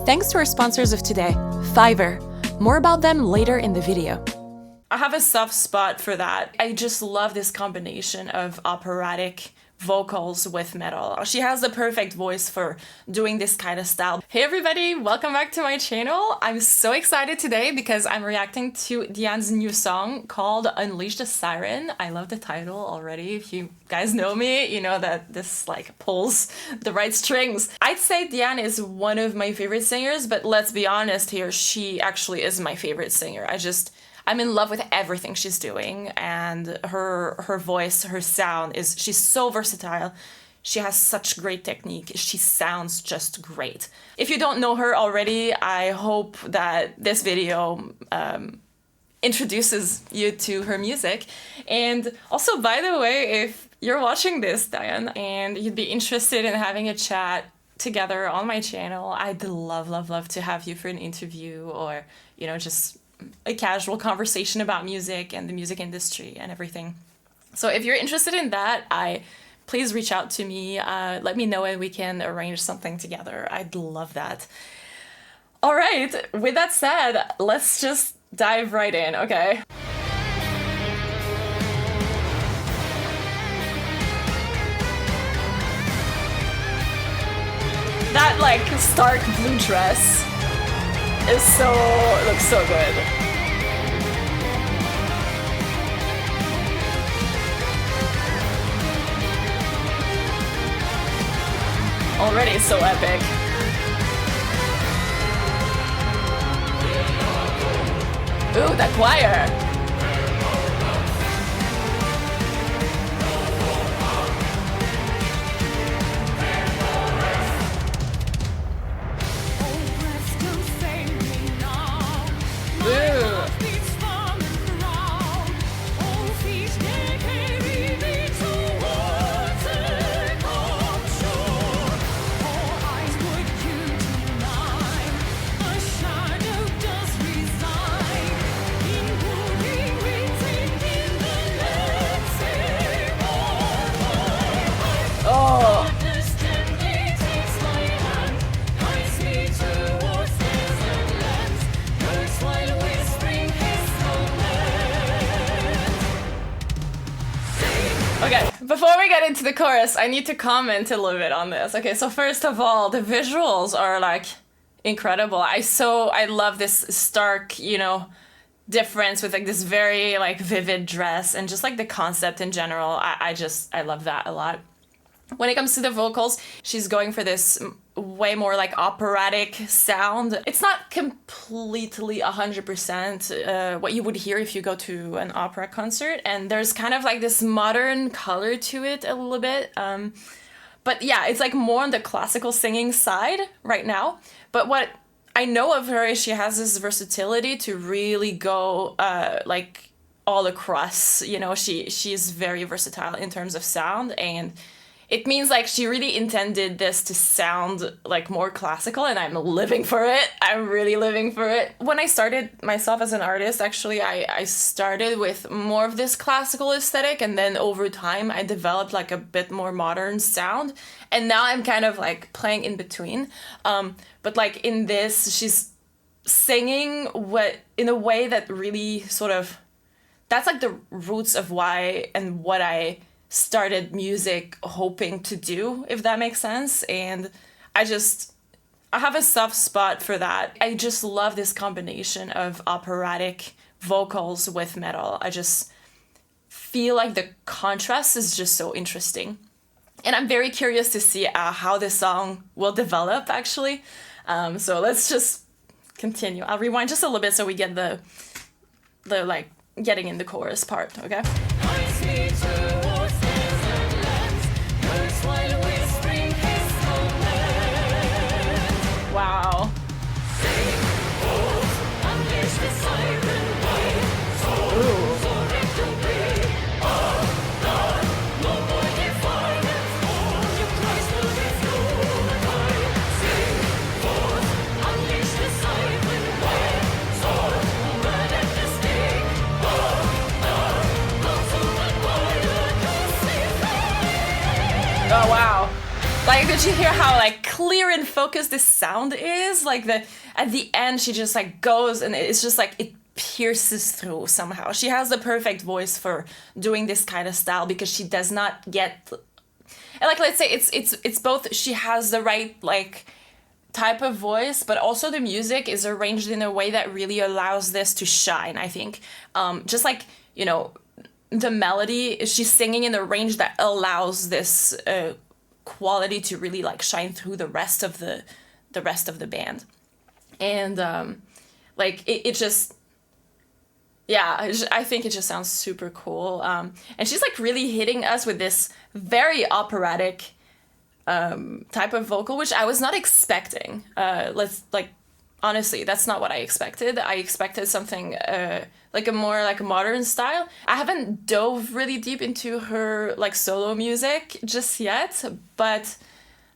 Thanks to our sponsors of today, Fiverr. More about them later in the video. I have a soft spot for that. I just love this combination of operatic vocals with metal. She has the perfect voice for doing this kind of style. Hey everybody, welcome back to my channel. I'm so excited today because I'm reacting to Dianne's new song called Unleash the Siren. I love the title already. If you guys know me, you know that this like pulls the right strings. I'd say Dianne is one of my favorite singers, but let's be honest here, she actually is my favorite singer. I'm in love with everything she's doing, and her voice, her sound she's so versatile. She has such great technique. She sounds just great. If you don't know her already, I hope that this video introduces you to her music. And also, by the way, if you're watching this, Dianne, and you'd be interested in having a chat together on my channel, I'd love to have you for an interview, or, you know, just a casual conversation about music and the music industry and everything. So if you're interested in that, please reach out to me. Let me know and we can arrange something together. I'd love that. All right, with that said, let's just dive right in, okay? That like stark blue dress looks so good. Already so epic. Ooh, that choir. Okay, before we get into the chorus, I need to comment a little bit on this. Okay, so first of all, the visuals are like incredible. I love this stark, you know, difference with like this very like vivid dress and just like the concept in general. I love that a lot. When it comes to the vocals, she's going for this way more like operatic sound. It's not completely 100% what you would hear if you go to an opera concert, and there's kind of like this modern color to it a little bit. But yeah, it's like more on the classical singing side right now. But what I know of her is she has this versatility to really go like all across. You know, she's very versatile in terms of sound, and it means like she really intended this to sound like more classical, and I'm living for it. I'm really living for it. When I started myself as an artist, actually, I started with more of this classical aesthetic, and then over time I developed like a bit more modern sound, and now I'm kind of like playing in between. But like in this, she's singing in a way that really sort of, that's like the roots of why and what I started music hoping to do, if that makes sense. And I have a soft spot for that. I just love this combination of operatic vocals with metal. I just feel like the contrast is just so interesting. And I'm very curious to see how this song will develop, actually. So let's just continue. I'll rewind just a little bit so we get the like getting in the chorus part, okay? Wow. Ooh. Oh wow. Like, did you hear how like clear in focus this sound is. Like at the end, she just like goes and it's just like it pierces through somehow. She has the perfect voice for doing this kind of style because she does not get, and like let's say it's both. She has the right like type of voice, but also the music is arranged in a way that really allows this to shine, I think. Just like, you know, the melody, she's singing in a range that allows this quality to really like shine through the rest of the band. And like it just, yeah, I think it just sounds super cool. And she's like really hitting us with this very operatic type of vocal, which I was not expecting. Honestly, that's not what I expected. I expected something like a more like modern style. I haven't dove really deep into her like solo music just yet, but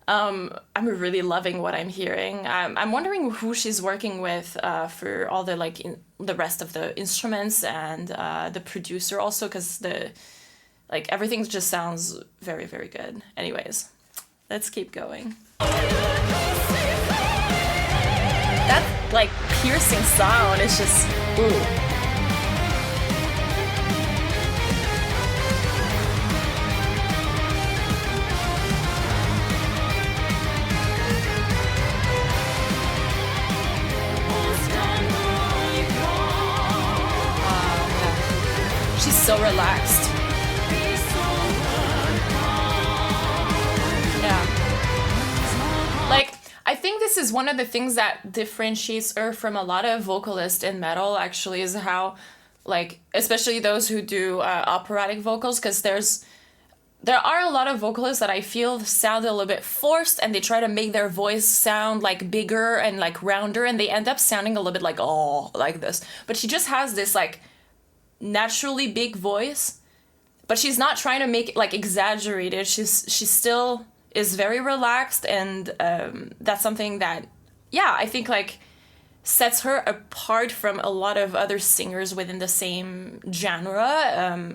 I'm really loving what I'm hearing. I'm wondering who she's working with for all the like the rest of the instruments and the producer also, because the like everything just sounds very, very good. Anyways, let's keep going. That like piercing sound is just ooh. She's so relaxed. Yeah. Like, I think this is one of the things that differentiates her from a lot of vocalists in metal, actually, is how, like, especially those who do operatic vocals, because there are a lot of vocalists that I feel sound a little bit forced, and they try to make their voice sound like bigger and like rounder, and they end up sounding a little bit like, oh, like this. But she just has this like naturally big voice, but she's not trying to make it like exaggerated. She still is very relaxed, and that's something that, yeah, I think like sets her apart from a lot of other singers within the same genre,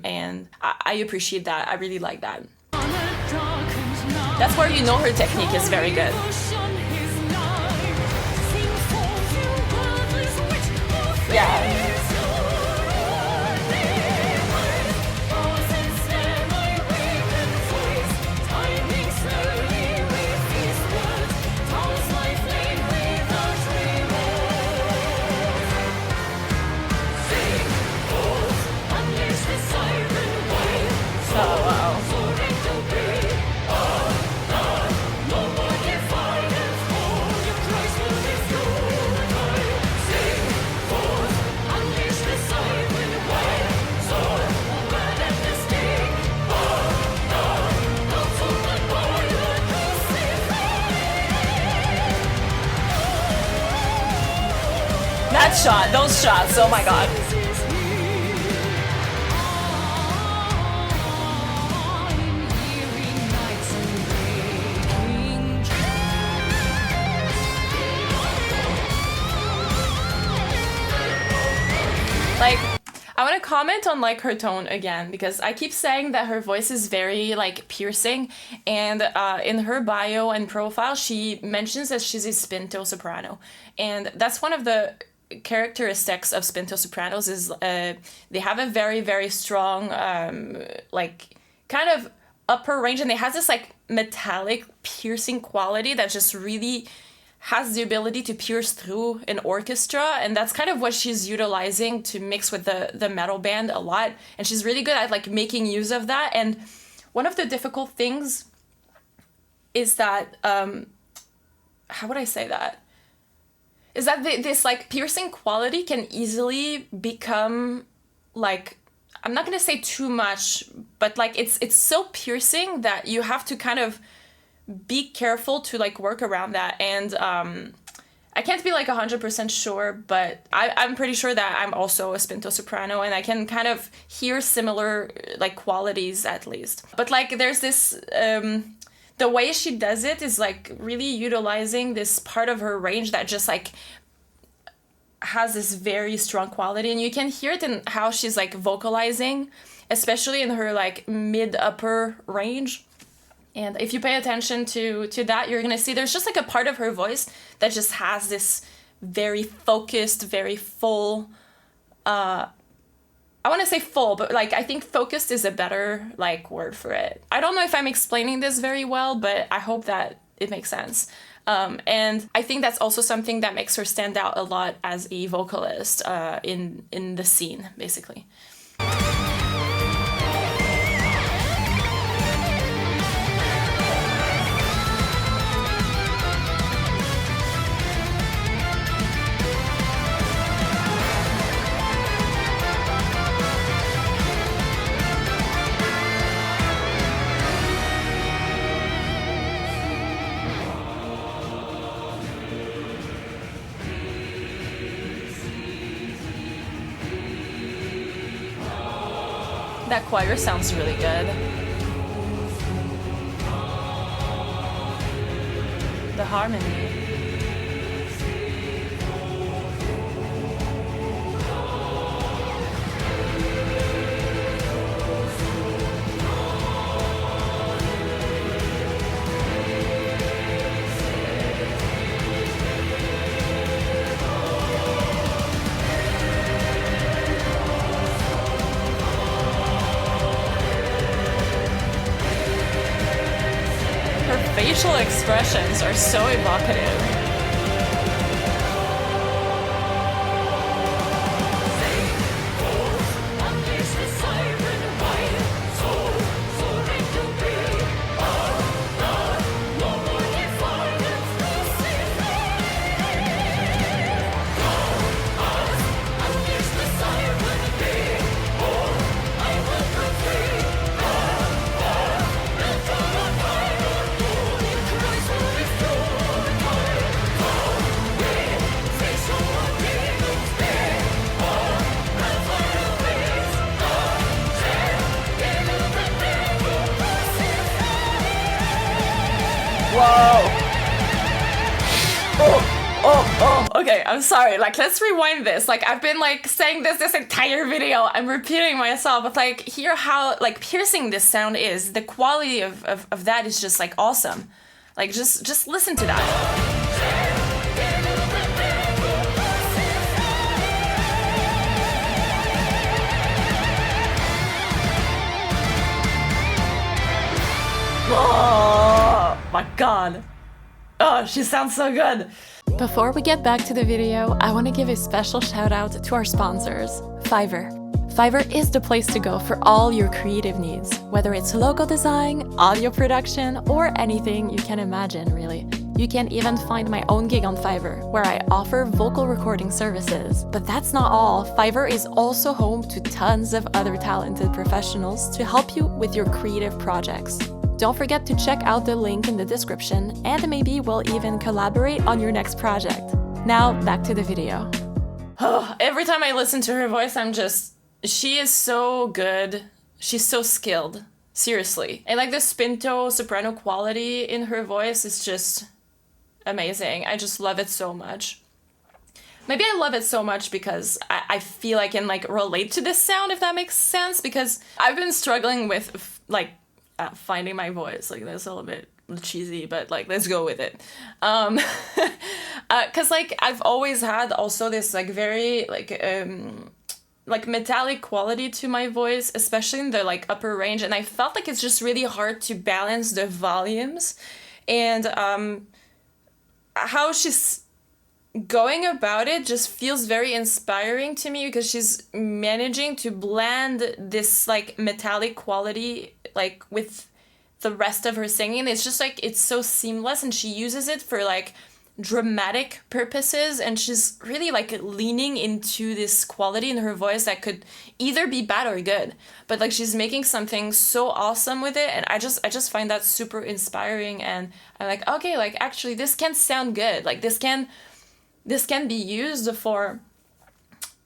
and I appreciate that. I really like that. That's where you know her technique is very good. Yeah. That shot, those shots, oh my god. Like, I want to comment on like her tone again, because I keep saying that her voice is very like piercing, and in her bio and profile she mentions that she's a spinto soprano, and that's one of the characteristics of spinto sopranos is they have a very, very strong like kind of upper range, and it has this like metallic piercing quality that just really has the ability to pierce through an orchestra, and that's kind of what she's utilizing to mix with the metal band a lot, and she's really good at like making use of that. And one of the difficult things is that how would I say that? Is that this like piercing quality can easily become like, I'm not gonna say too much, but like it's so piercing that you have to kind of be careful to like work around that. And I can't be like 100% sure, but I'm pretty sure that I'm also a spinto soprano, and I can kind of hear similar like qualities at least. But like there's this the way she does it is like really utilizing this part of her range that just like has this very strong quality, and you can hear it in how she's like vocalizing, especially in her like mid upper range. And if you pay attention to that, you're gonna see there's just like a part of her voice that just has this very focused, very full, I want to say full, but like I think focused is a better like word for it. I don't know if I'm explaining this very well, but I hope that it makes sense. And I think that's also something that makes her stand out a lot as a vocalist in the scene, basically. That choir sounds really good. The harmony. Facial expressions are so evocative. Whoa. Oh, okay, I'm sorry. Like, let's rewind this. Like, I've been, like, saying this entire video. I'm repeating myself, but, like, hear how, like, piercing this sound is. The quality of that is just, like, awesome. Like, just listen to that. Oh my god. Oh, she sounds so good. Before we get back to the video, I want to give a special shout out to our sponsors, Fiverr. Fiverr is the place to go for all your creative needs, whether it's logo design, audio production, or anything you can imagine, really. You can even find my own gig on Fiverr, where I offer vocal recording services. But that's not all. Fiverr is also home to tons of other talented professionals to help you with your creative projects. Don't forget to check out the link in the description, and maybe we'll even collaborate on your next project. Now, back to the video. Oh, every time I listen to her voice, she is so good. She's so skilled. Seriously. And like the spinto soprano quality in her voice is just amazing. I just love it so much. Maybe I love it so much because I feel I can like relate to this sound, if that makes sense, because I've been struggling with like finding my voice. Like, that's a little bit cheesy, but like, let's go with it. Cause like I've always had also this like very like metallic quality to my voice, especially in the like upper range, and I felt like it's just really hard to balance the volumes. And how she's going about it just feels very inspiring to me, because she's managing to blend this like metallic quality like with the rest of her singing. It's just like, it's so seamless, and she uses it for like dramatic purposes, and she's really like leaning into this quality in her voice that could either be bad or good, but like she's making something so awesome with it. And I just find that super inspiring, and I'm like, okay, like actually this can sound good. Like this can be used for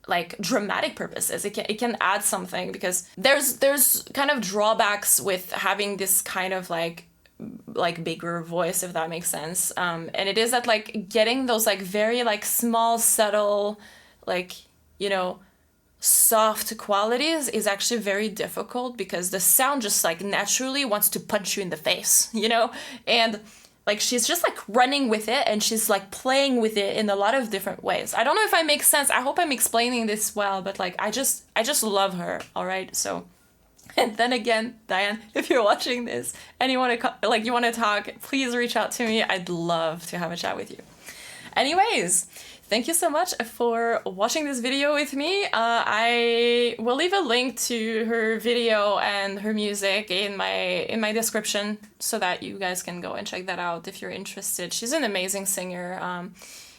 like dramatic purposes. It can add something, because there's kind of drawbacks with having this kind of like bigger voice, if that makes sense. And it is that like getting those like very like small, subtle, like, you know, soft qualities is actually very difficult because the sound just like naturally wants to punch you in the face, you know? And like she's just like running with it and she's like playing with it in a lot of different ways. I don't know if I make sense. I hope I'm explaining this well, but like I just love her, all right? So, and then again, Dianne, if you're watching this and you want to you want to talk, please reach out to me. I'd love to have a chat with you. Anyways, thank you so much for watching this video with me. I will leave a link to her video and her music in my description so that you guys can go and check that out if you're interested. She's an amazing singer,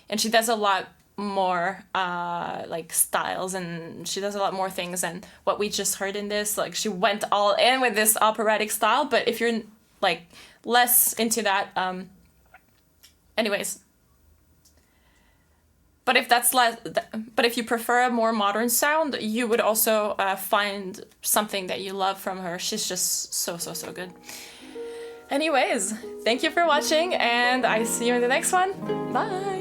and she does a lot more like styles, and she does a lot more things than what we just heard in this. Like she went all in with this operatic style, but if you're like less into that, anyways. But if you prefer a more modern sound, you would also find something that you love from her. She's just so good. Anyways, thank you for watching, and I see you in the next one. Bye!